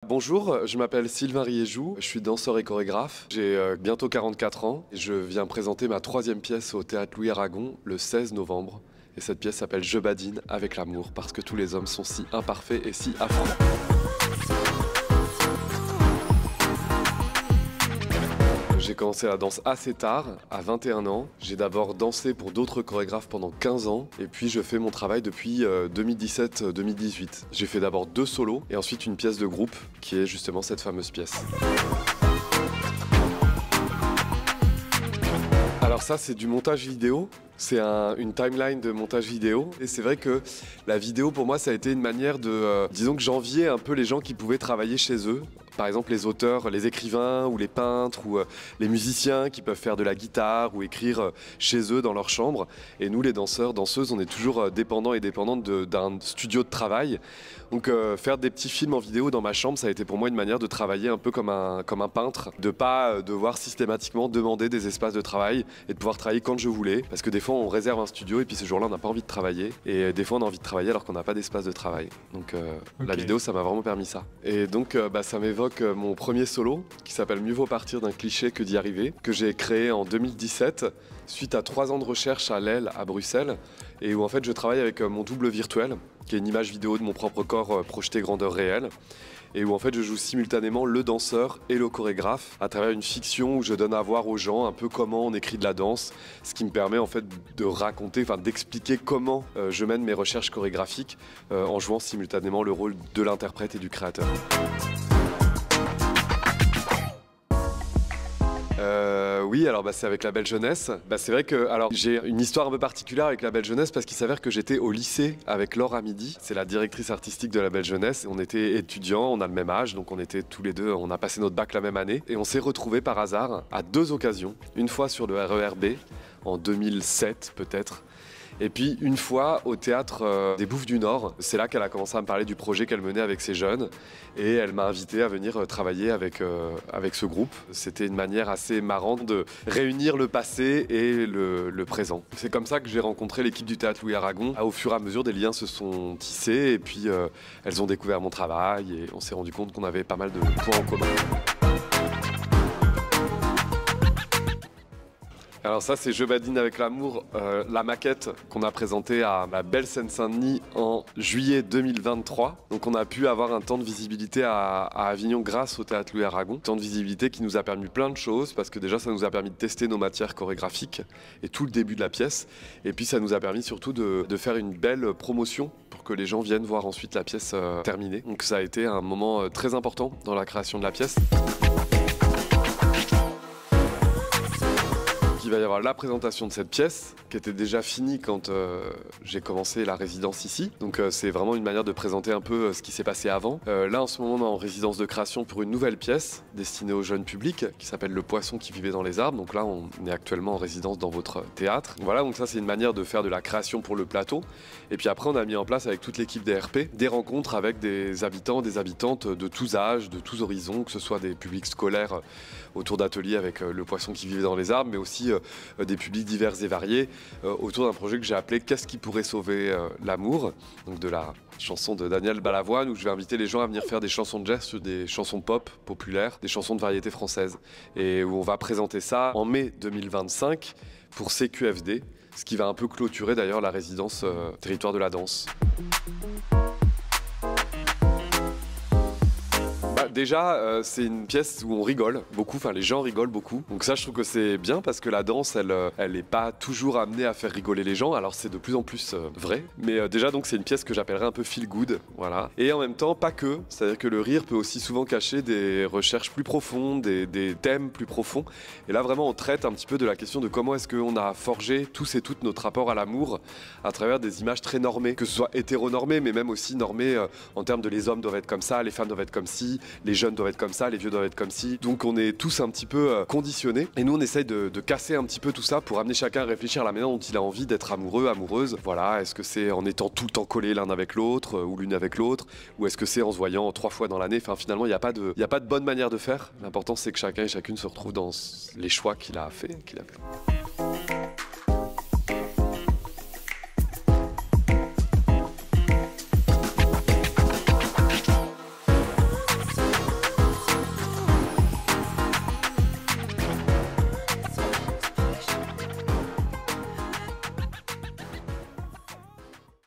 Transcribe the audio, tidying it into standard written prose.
Bonjour, je m'appelle Sylvain Riéjou, je suis danseur et chorégraphe. J'ai bientôt 44 ans et je viens présenter ma troisième pièce au Théâtre Louis Aragon le 16 novembre. Et cette pièce s'appelle Je badine avec l'amour parce que tous les hommes sont si imparfaits et si affreux. J'ai commencé la danse assez tard, à 21 ans. J'ai d'abord dansé pour d'autres chorégraphes pendant 15 ans et puis je fais mon travail depuis 2017-2018. J'ai fait d'abord 2 solos et ensuite une pièce de groupe qui est justement cette fameuse pièce. Alors ça, c'est du montage vidéo. C'est une timeline de montage vidéo. Et c'est vrai que la vidéo, pour moi, ça a été une manière de... disons que j'enviais un peu les gens qui pouvaient travailler chez eux. Par exemple, les auteurs, les écrivains ou les peintres ou les musiciens qui peuvent faire de la guitare ou écrire chez eux dans leur chambre. Et nous, les danseurs, danseuses, on est toujours dépendants et dépendantes d'un studio de travail. Donc faire des petits films en vidéo dans ma chambre, ça a été pour moi une manière de travailler un peu comme un peintre, de pas devoir systématiquement demander des espaces de travail et de pouvoir travailler quand je voulais. Parce que des fois, on réserve un studio et puis ce jour-là, on n'a pas envie de travailler. Et des fois, on a envie de travailler alors qu'on n'a pas d'espace de travail. Donc la vidéo, ça m'a vraiment permis ça. Et donc ça m'évoque mon premier solo qui s'appelle Mieux vaut partir d'un cliché que d'y arriver, que j'ai créé en 2017 suite à 3 ans de recherche à l'ELLE à Bruxelles et où en fait je travaille avec mon double virtuel qui est une image vidéo de mon propre corps projeté grandeur réelle et où en fait je joue simultanément le danseur et le chorégraphe à travers une fiction où je donne à voir aux gens un peu comment on écrit de la danse, ce qui me permet en fait de raconter, d'expliquer comment je mène mes recherches chorégraphiques en jouant simultanément le rôle de l'interprète et du créateur. Oui, alors c'est avec La Belle Jeunesse. C'est vrai que j'ai une histoire un peu particulière avec La Belle Jeunesse parce qu'il s'avère que j'étais au lycée avec Laure Amidi. C'est la directrice artistique de La Belle Jeunesse. On était étudiants, on a le même âge, donc on était tous les deux, on a passé notre bac la même année. Et on s'est retrouvés par hasard à 2 occasions. Une fois sur le RER B, en 2007 peut-être. Et puis une fois au théâtre des Bouffes du Nord, c'est là qu'elle a commencé à me parler du projet qu'elle menait avec ses jeunes et elle m'a invité à venir travailler avec ce groupe. C'était une manière assez marrante de réunir le passé et le présent. C'est comme ça que j'ai rencontré l'équipe du Théâtre Louis Aragon. Au fur et à mesure, des liens se sont tissés et puis elles ont découvert mon travail et on s'est rendu compte qu'on avait pas mal de points en commun. Alors ça c'est Je badine avec l'amour, la maquette qu'on a présentée à la belle Seine-Saint-Denis en juillet 2023. Donc on a pu avoir un temps de visibilité à Avignon grâce au Théâtre Louis Aragon. Temps de visibilité qui nous a permis plein de choses parce que déjà ça nous a permis de tester nos matières chorégraphiques et tout le début de la pièce. Et puis ça nous a permis surtout de faire une belle promotion pour que les gens viennent voir ensuite la pièce terminée. Donc ça a été un moment très important dans la création de la pièce. Il va y avoir la présentation de cette pièce qui était déjà finie quand j'ai commencé la résidence ici. Donc c'est vraiment une manière de présenter un peu ce qui s'est passé avant. Là en ce moment on est en résidence de création pour une nouvelle pièce destinée au jeune public qui s'appelle Le Poisson qui vivait dans les arbres. Donc là on est actuellement en résidence dans votre théâtre. Voilà, donc ça c'est une manière de faire de la création pour le plateau. Et puis après on a mis en place avec toute l'équipe des RP des rencontres avec des habitants, des habitantes de tous âges, de tous horizons, que ce soit des publics scolaires autour d'ateliers avec Le Poisson qui vivait dans les arbres, mais aussi des publics divers et variés autour d'un projet que j'ai appelé Qu'est-ce qui pourrait sauver l'amour, donc de la chanson de Daniel Balavoine, où je vais inviter les gens à venir faire des chansons de jazz sur des chansons pop populaires, des chansons de variété française, et où on va présenter ça en mai 2025 pour CQFD, ce qui va un peu clôturer d'ailleurs la résidence Territoire de la danse. Déjà, c'est une pièce où on rigole beaucoup, les gens rigolent beaucoup. Donc ça, je trouve que c'est bien parce que la danse, elle n'est pas toujours amenée à faire rigoler les gens. Alors c'est de plus en plus vrai. Mais déjà, donc c'est une pièce que j'appellerais un peu feel good, voilà. Et en même temps, pas que. C'est-à-dire que le rire peut aussi souvent cacher des recherches plus profondes, des thèmes plus profonds. Et là, vraiment, on traite un petit peu de la question de comment est-ce qu'on a forgé tous et toutes notre rapport à l'amour à travers des images très normées, que ce soit hétéronormées, mais même aussi normées en termes de les hommes doivent être comme ça, les femmes doivent être comme ci, les jeunes doivent être comme ça, les vieux doivent être comme ci. Donc on est tous un petit peu conditionnés. Et nous on essaye de casser un petit peu tout ça pour amener chacun à réfléchir à la manière dont il a envie d'être amoureux, amoureuse. Voilà, est-ce que c'est en étant tout le temps collés l'un avec l'autre ou l'une avec l'autre, ou est-ce que c'est en se voyant 3 fois dans l'année. Finalement il n'y a pas de bonne manière de faire. L'important c'est que chacun et chacune se retrouve dans les choix qu'il a fait.